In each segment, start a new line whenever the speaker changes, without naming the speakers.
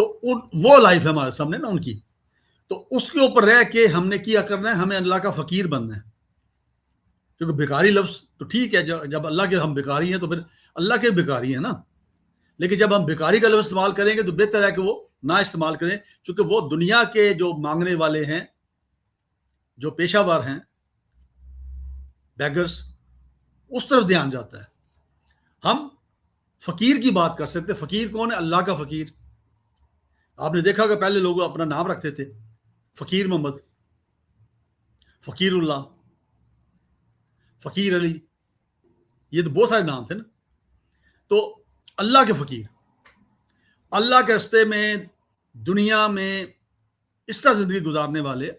تو وہ لائف ہے ہمارے سامنے نا ان کی، تو اس کے اوپر رہ کے ہم نے کیا کرنا ہے، ہمیں اللہ کا فقیر بننا ہے. کیونکہ بیکاری لفظ تو ٹھیک ہے، جب اللہ کے ہم بیکاری ہیں تو پھر اللہ کے بیکاری ہیں نا، لیکن جب ہم بیکاری کا لفظ استعمال کریں گے تو بہتر ہے کہ وہ نہ استعمال کریں، چونکہ وہ دنیا کے جو مانگنے والے ہیں، جو پیشہ ور ہیں، بیگرز، اس طرف دھیان جاتا ہے. ہم فقیر کی بات کر سکتے. فقیر کون ہے؟ اللہ کا فقیر. آپ نے دیکھا کہ پہلے لوگ اپنا نام رکھتے تھے، فقیر محمد، فقیر اللہ، فقیر علی، یہ تو بہت سارے نام تھے نا. تو اللہ کے فقیر، اللہ کے راستے میں دنیا میں اس طرح زندگی گزارنے والے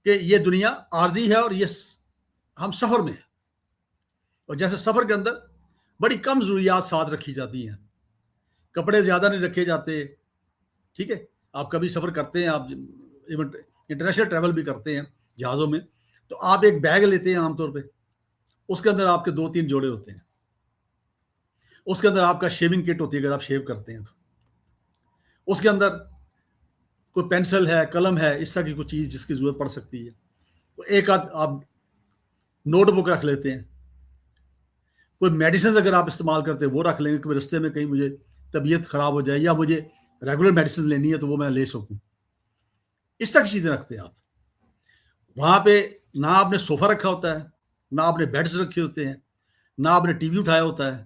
کہ یہ دنیا عارضی ہے اور یہ ہم سفر میں ہیں. اور جیسے سفر کے اندر بڑی کم ضروریات ساتھ رکھی جاتی ہیں، کپڑے زیادہ نہیں رکھے جاتے. ٹھیک ہے، آپ کبھی سفر کرتے ہیں، آپ ایون انٹرنیشنل ٹریول بھی کرتے ہیں جہازوں میں، تو آپ ایک بیگ لیتے ہیں عام طور پہ، اس کے اندر آپ کے 2-3 جوڑے ہوتے ہیں. اس کے اندر آپ کا شیونگ کٹ ہوتی ہے اگر آپ شیو کرتے ہیں تو. اس کے اندر کوئی پینسل ہے، قلم ہے، اس طرح کی کوئی چیز جس کی ضرورت پڑ سکتی ہے. تو ایک آدھ آپ نوٹ بک رکھ لیتے ہیں. کوئی میڈیسنز اگر آپ استعمال کرتے ہیں وہ رکھ لیں گے کہ رستے میں کہیں مجھے طبیعت خراب ہو جائے یا مجھے ریگولر میڈیسن لینی ہے تو وہ میں لے سکوں. اس طرح کی چیزیں رکھتے ہیں آپ. وہاں پہ نہ آپ نے صوفہ رکھا ہوتا ہے، نہ آپ نے بیڈز رکھے ہوتے ہیں، نہ آپ نے ٹی وی اٹھایا ہوتا ہے،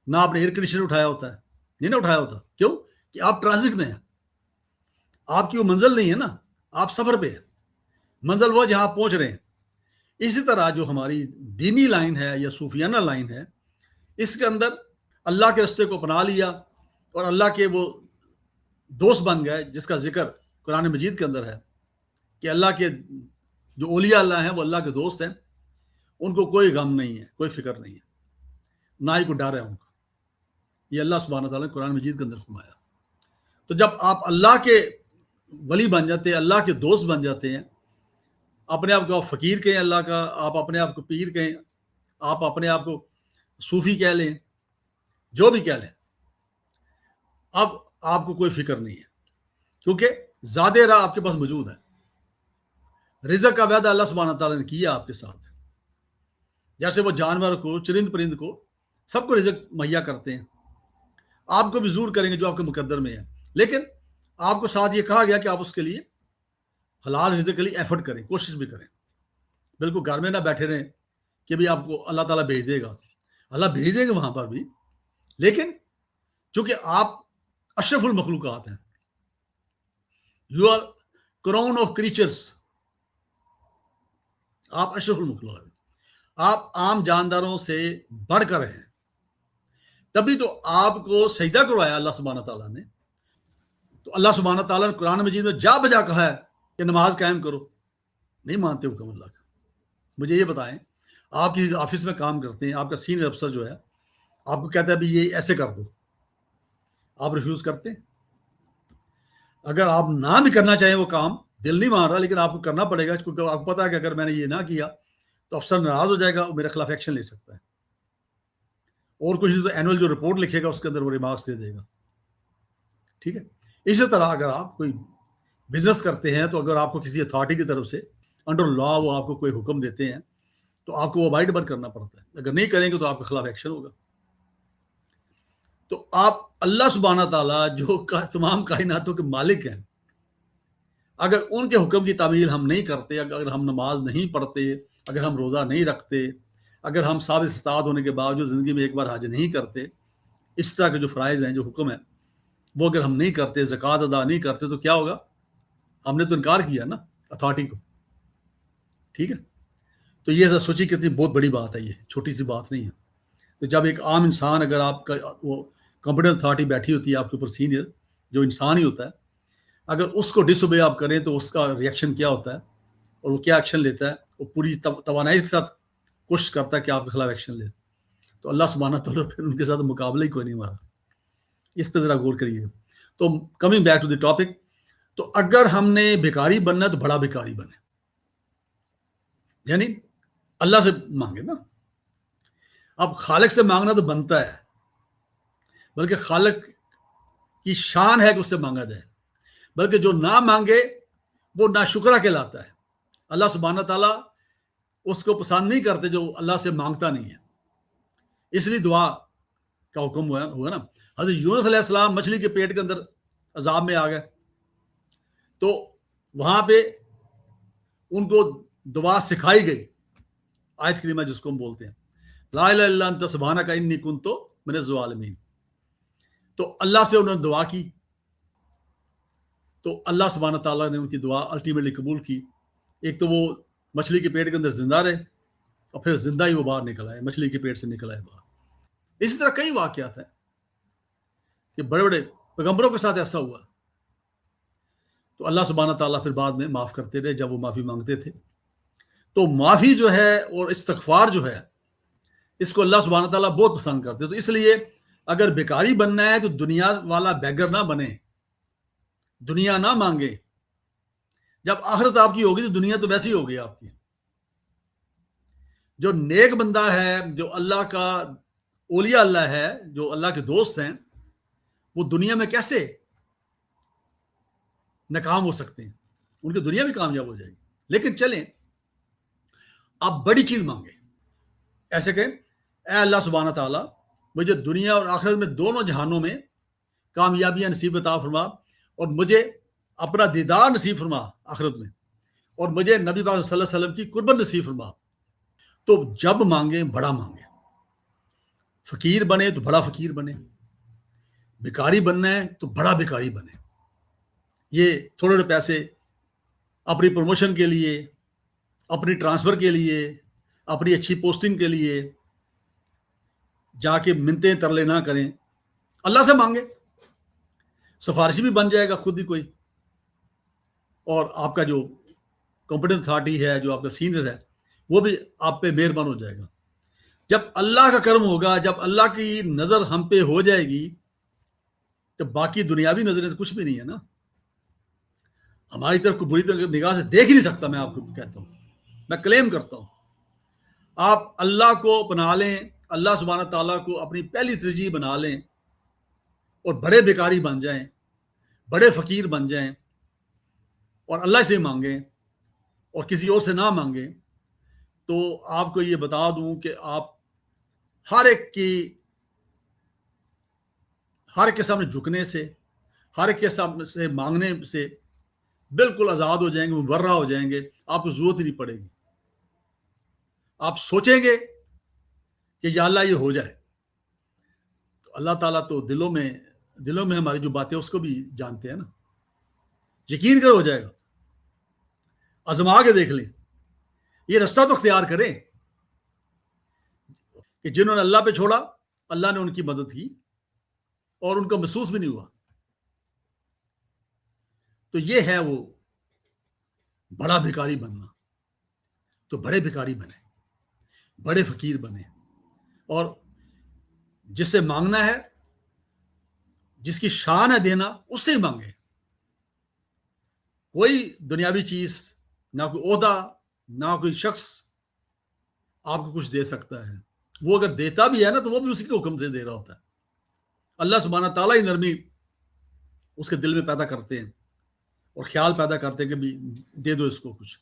نہ آپ نے ایئر کنڈیشنر اٹھایا ہوتا ہے. نہیں نہ اٹھایا ہوتا. کیوں؟ کہ آپ ٹرانزٹ میں ہیں، آپ کی وہ منزل نہیں ہے نا، آپ سفر پہ ہیں. منزل وہ جہاں آپ پہنچ رہے ہیں. اسی طرح جو ہماری دینی لائن ہے یا صوفیانہ لائن ہے، اس کے اندر اللہ کے رستے کو اپنا لیا اور اللہ کے وہ دوست بن گئے، جس کا ذکر قرآن مجید کے اندر ہے کہ اللہ کے جو اولیاء اللہ ہیں وہ اللہ کے دوست ہیں. ان کو کوئی غم نہیں ہے، کوئی فکر نہیں ہے، نہ ہی کوئی ڈر ہے ان کو. یہ اللہ سبحانہ تعالیٰ نے قرآن مجید کے اندر فرمایا. تو جب آپ اللہ کے ولی بن جاتے ہیں، اللہ کے دوست بن جاتے ہیں، اپنے آپ کو آپ فقیر کہیں اللہ کا، آپ اپنے آپ کو پیر کہیں، آپ اپنے آپ کو صوفی کہہ لیں، جو بھی کہہ لیں، اب آپ کو کوئی فکر نہیں ہے، کیونکہ ذات راہ آپ کے پاس موجود ہے. رزق کا وعدہ اللہ سبحانہ تعالیٰ نے کیا آپ کے ساتھ. جیسے وہ جانور کو، چرند پرند کو، سب کو رزق مہیا کرتے ہیں، آپ کو بھی ضرور کریں گے جو آپ کے مقدر میں ہے. لیکن آپ کو ساتھ یہ کہا گیا کہ آپ اس کے لیے حلال رزق کے لیے ایفرٹ کریں، کوشش بھی کریں. بالکل گھر میں نہ بیٹھے رہیں کہ بھی آپ کو اللہ تعالیٰ بھیج دے گا. اللہ بھیج دیں گے وہاں پر بھی، لیکن چونکہ آپ اشرف المخلوقات ہیں، you are crown of creatures, آپ اشرف المخلوقات، آپ عام جانداروں سے بڑھ کر ہیں. تبھی تو آپ کو سجدہ کروایا اللہ سبحانہ تعالیٰ نے. تو اللہ سبحانہ تعالیٰ نے قرآن مجید میں جا بجا کہا ہے کہ نماز قائم کرو. نہیں مانتے حکم اللہ کا. مجھے یہ بتائیں، آپ کسی آفس میں کام کرتے ہیں، آپ کا سینئر افسر جو ہے آپ کو کہتا ہے بھی یہ ایسے کر دو، آپ ریفیوز کرتے ہیں؟ اگر آپ نہ بھی کرنا چاہیں وہ کام، دل نہیں مان رہا لیکن آپ کو کرنا پڑے گا، کیونکہ آپ کو پتا ہے کہ اگر میں نے یہ نہ کیا تو افسر ناراض ہو جائے گا اور میرے خلاف ایکشن لے سکتا ہے، اور کچھ تو اینول جو رپورٹ لکھے گا اس کے اندر وہ ریمارکس دے دے گا. ٹھیک ہے. اسی طرح اگر آپ کوئی بزنس کرتے ہیں تو اگر آپ کو کسی اتھارٹی کی طرف سے انڈر لا وہ آپ کو کوئی حکم دیتے ہیں تو آپ کو وہ ابائڈ بند کرنا پڑتا ہے. اگر نہیں کریں گے تو آپ کے خلاف ایکشن ہوگا. تو آپ اللہ سبحانہ تعالیٰ جو تمام کائناتوں کے مالک ہیں، اگر ان کے حکم کی تعمیل ہم نہیں کرتے، اگر ہم نماز نہیں پڑھتے، اگر ہم روزہ نہیں رکھتے، اگر ہم ثابت استطاعت ہونے کے باوجود زندگی میں ایک بار حج نہیں کرتے، اس طرح کے جو فرائض ہیں، جو حکم ہیں، وہ اگر ہم نہیں کرتے، زکوٰۃ ادا نہیں کرتے، تو کیا ہوگا؟ ہم نے تو انکار کیا نا اتھارٹی کو. ٹھیک ہے. تو یہ سوچی کتنی بہت بڑی بات ہے، یہ چھوٹی سی بات نہیں ہے. تو جب ایک عام انسان، اگر آپ کا وہ کمپیٹنٹ اتھارٹی بیٹھی ہوتی ہے آپ کے اوپر، سینئر جو انسان ہی ہوتا ہے، اگر اس کو ڈس اوبے آپ کریں تو اس کا ریئیکشن کیا ہوتا ہے اور وہ کیا ایکشن لیتا ہے؟ وہ پوری توانائی کے ساتھ کوشش کرتا ہے کہ آپ کے خلاف ایکشن لے. تو اللہ سبحانہ تعالیٰ پھر ان کے ساتھ مقابلہ ہی کوئی نہیں ہمارا. اس پہ ذرا غور کریے. تو coming back to the topic, تو اگر ہم نے بھکاری بننا ہے تو بڑا بھکاری بنے، یعنی اللہ سے مانگے نا. اب خالق سے مانگنا تو بنتا ہے، بلکہ خالق کی شان ہے کہ اس سے مانگا جائے، بلکہ جو نہ مانگے وہ ناشکرہ کہلاتا ہے. اللہ سبحانہ تعالیٰ اس کو پسند نہیں کرتے جو اللہ سے مانگتا نہیں ہے. اس لیے دعا کا حکم ہوا نا. حضرت یونس علیہ السلام مچھلی کے پیٹ کے اندر عذاب میں آ گئے، تو وہاں پہ ان کو دعا سکھائی گئی، آیت کریمہ جس کو ہم بولتے ہیں لا الہ الا انت سبحانک انی کنت من الظالمین. تو اللہ سے انہوں نے دعا کی، تو اللہ سبحانہ تعالیٰ نے ان کی دعا الٹیمیٹلی قبول کی. ایک تو وہ مچھلی کے پیٹ کے اندر زندہ رہے، اور پھر زندہ ہی وہ باہر نکل آئے، مچھلی کے پیٹ سے نکل آئے باہر. اسی طرح کئی واقعات ہیں کہ بڑے بڑے پیغمبروں کے ساتھ ایسا ہوا. تو اللہ سبحانہ تعالیٰ پھر بعد میں معاف کرتے رہے جب وہ معافی مانگتے تھے. تو معافی جو ہے اور استغفار جو ہے، اس کو اللہ سبحانہ تعالیٰ بہت پسند کرتے. تو اس لیے اگر بیکاری بننا ہے تو دنیا والا بیگر نہ بنے، دنیا نہ مانگے. جب آخرت آپ کی ہوگی تو دنیا تو ویسی ہوگی آپ کی. جو نیک بندہ ہے، جو اللہ کا اولیاء اللہ ہے، جو اللہ کے دوست ہیں، وہ دنیا میں کیسے ناکام ہو سکتے ہیں؟ ان کی دنیا بھی کامیاب ہو جائے گی. لیکن چلیں آپ بڑی چیز مانگیں، ایسے کہ اے اللہ سبحانہ تعالیٰ مجھے دنیا اور آخرت میں دونوں جہانوں میں کامیابیاں نصیب عطا فرما، اور مجھے اپنا دیدار نصیب فرما آخرت میں، اور مجھے نبی پاک صلی اللہ علیہ وسلم کی قربت نصیب فرما. تو جب مانگیں بڑا مانگیں. فقیر بنے تو بڑا فقیر بنے، بیکاری بننا ہے تو بڑا بیکاری بنے. یہ تھوڑے تھوڑے پیسے اپنی پروموشن کے لیے، اپنی ٹرانسفر کے لیے، اپنی اچھی پوسٹنگ کے لیے جا کے منتیں ترلے نہ کریں. اللہ سے مانگے، سفارشی بھی بن جائے گا خود ہی کوئی، اور آپ کا جو کمپٹنٹ اتھارٹی ہے، جو آپ کا سینئر ہے، وہ بھی آپ پہ مہربان ہو جائے گا. جب اللہ کا کرم ہوگا، جب اللہ کی نظر ہم پہ ہو جائے گی، تو باقی دنیاوی نظریں تو کچھ بھی نہیں ہے نا. ہماری طرف کو بری طرح نگاہ سے دیکھ ہی نہیں سکتا. میں آپ کو کہتا ہوں، میں کلیم کرتا ہوں، آپ اللہ کو اپنا لیں، اللہ سبحانہ تعالیٰ کو اپنی پہلی ترجیح بنا لیں، اور بڑے بیکاری بن جائیں، بڑے فقیر بن جائیں، اور اللہ سے مانگیں اور کسی اور سے نہ مانگیں. تو آپ کو یہ بتا دوں کہ آپ ہر ایک کے سامنے جھکنے سے، ہر ایک کے سامنے سے مانگنے سے بالکل آزاد ہو جائیں گے، مبرہ ہو جائیں گے. آپ کو ضرورت ہی نہیں پڑے گی. آپ سوچیں گے کہ یا اللہ یہ ہو جائے، تو اللہ تعالیٰ تو دلوں میں ہماری جو باتیں اس کو بھی جانتے ہیں نا. یقین کرو ہو جائے گا. آزما کے دیکھ لیں. یہ رستہ تو اختیار کریں کہ جنہوں نے اللہ پہ چھوڑا، اللہ نے ان کی مدد کی اور ان کو محسوس بھی نہیں ہوا. تو یہ ہے وہ بڑا بھکاری بننا. تو بڑے بھکاری بنے، بڑے فقیر بنے، اور جس سے مانگنا ہے، جس کی شان ہے دینا، اس سے ہی مانگے. کوئی دنیاوی چیز، نہ کوئی عہدہ، نہ کوئی شخص آپ کو کچھ دے سکتا ہے. وہ اگر دیتا بھی ہے نا تو وہ بھی اسی کے حکم سے دے رہا ہوتا ہے. اللہ سبحانہ تعالیٰ ہی نرمی اس کے دل میں پیدا کرتے ہیں اور خیال پیدا کرتے ہیں کہ بھی دے دو اس کو کچھ.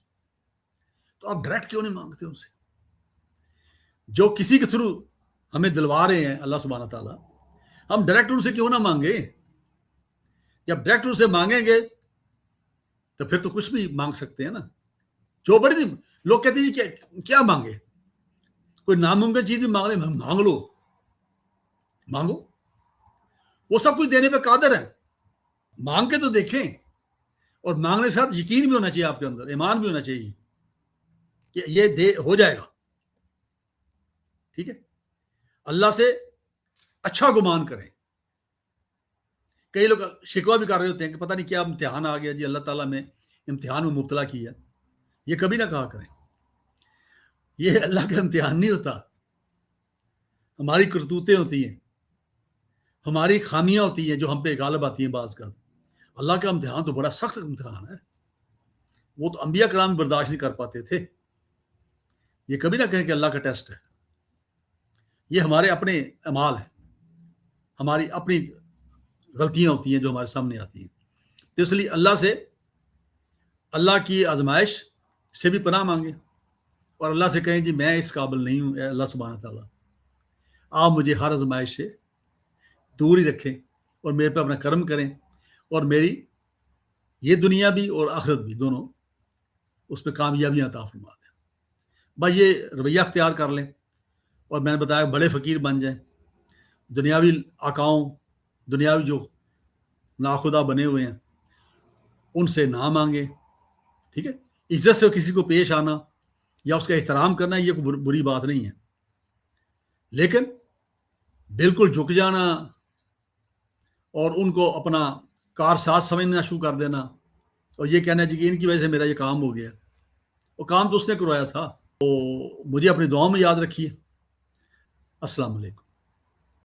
تو آپ ڈائریکٹ کیوں نہیں مانگتے ان سے؟ جو کسی کے تھرو ہمیں دلوا رہے ہیں اللہ سبحانہ تعالیٰ، ہم ڈائریکٹ ان سے کیوں نہ مانگے؟ جب ڈائریکٹ ان سے مانگیں گے تو پھر تو کچھ بھی مانگ سکتے ہیں نا. جو بڑی لوگ کہتے ہیں کہ کیا مانگے، کوئی ناممکن چیز بھی مانگ لے، مانگ لو، مانگو، وہ سب کچھ دینے پہ قادر ہے. مانگ کے تو دیکھیں، اور مانگنے کے ساتھ یقین بھی ہونا چاہیے آپ کے اندر، ایمان بھی ہونا چاہیے کہ یہ ہو جائے گا. ٹھیک ہے، اللہ سے اچھا گمان کریں. کئی لوگ شکوہ بھی کر رہے ہوتے ہیں کہ پتہ نہیں کیا امتحان آ گیا جی، اللہ تعالیٰ نے امتحان میں مبتلا کیا. یہ کبھی نہ کہا کریں. یہ اللہ کا امتحان نہیں ہوتا، ہماری کرتوتیں ہوتی ہیں، ہماری خامیاں ہوتی ہیں جو ہم پہ غالب آتی ہیں بعض کا. اللہ کا امتحان تو بڑا سخت امتحان ہے، وہ تو انبیاء کرام برداشت نہیں کر پاتے تھے. یہ کبھی نہ کہیں کہ اللہ کا ٹیسٹ ہے. یہ ہمارے اپنے اعمال ہیں، ہماری اپنی غلطیاں ہوتی ہیں جو ہمارے سامنے آتی ہیں. تو اس لیے اللہ کی آزمائش سے بھی پناہ مانگیں اور اللہ سے کہیں جی میں اس قابل نہیں ہوں، اے اللہ سبحانہ تعالیٰ آپ مجھے ہر آزمائش سے دور ہی رکھیں اور میرے پہ اپنا کرم کریں اور میری یہ دنیا بھی اور آخرت بھی دونوں اس پہ کامیابیاں عطا فرما دیں. بس یہ رویہ اختیار کر لیں اور میں نے بتایا بڑے فقیر بن جائیں، دنیاوی آقاؤں، دنیاوی جو ناخدا بنے ہوئے ہیں ان سے نہ مانگیں. ٹھیک ہے، عزت سے کسی کو پیش آنا یا اس کا احترام کرنا یہ کوئی بری بات نہیں ہے، لیکن بالکل جھک جانا اور ان کو اپنا کارساز سمجھنا شروع کر دینا اور یہ کہنا جی کہ ان کی وجہ سے میرا یہ کام ہو گیا، وہ کام تو اس نے کروایا تھا. تو مجھے اپنی دعاؤں میں یاد رکھیے. السلام علیکم.